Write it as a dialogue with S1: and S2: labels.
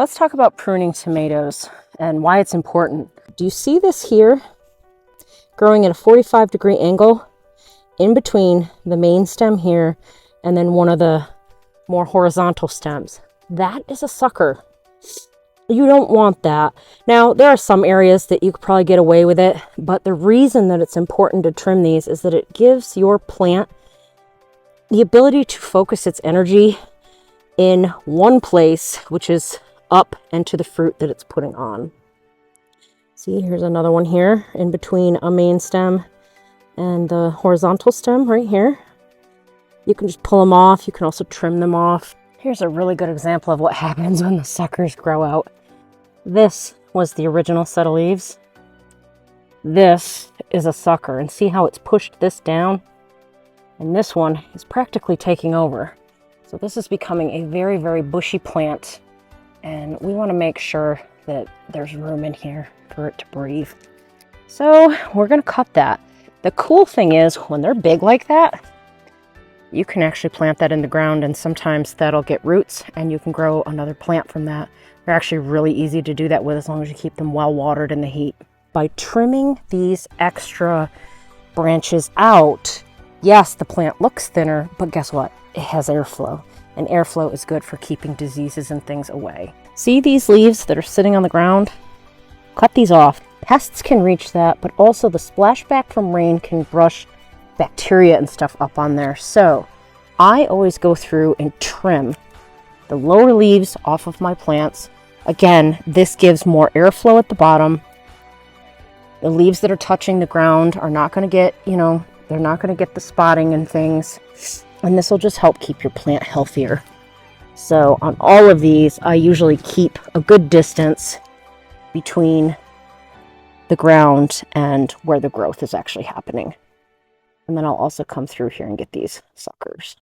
S1: Let's talk about pruning tomatoes and why it's important. Do you see this here growing at a 45-degree angle in between the main stem here and then one of the more horizontal stems? That is a sucker. You don't want that. Now, there are some areas that you could probably get away with it, but the reason that it's important to trim these is that it gives your plant the ability to focus its energy in one place, which is up and to the fruit that it's putting on. See, here's another one here in between a main stem and the horizontal stem right here. You can just pull them off. You can also trim them off. Here's a really good example of what happens when the suckers grow out. This was the original set of leaves. This is a sucker, and see how it's pushed this down? And this one is practically taking over. So this is becoming a very, very bushy plant, and we want to make sure that there's room in here for it to breathe. So we're going to cut that. The cool thing is when they're big like that, you can actually plant that in the ground, and sometimes that'll get roots and you can grow another plant from that. They're actually really easy to do that with as long as you keep them well watered in the heat. By trimming these extra branches out, yes, the plant looks thinner, but guess what? It has airflow, and airflow is good for keeping diseases and things away. See these leaves that are sitting on the ground? Cut these off. Pests can reach that, but also the splashback from rain can brush bacteria and stuff up on there. So I always go through and trim the lower leaves off of my plants. Again, this gives more airflow at the bottom. The leaves that are touching the ground are not going to get, they're not going to get the spotting and things. And this will just help keep your plant healthier. So on all of these, I usually keep a good distance between the ground and where the growth is actually happening. And then I'll also come through here and get these suckers.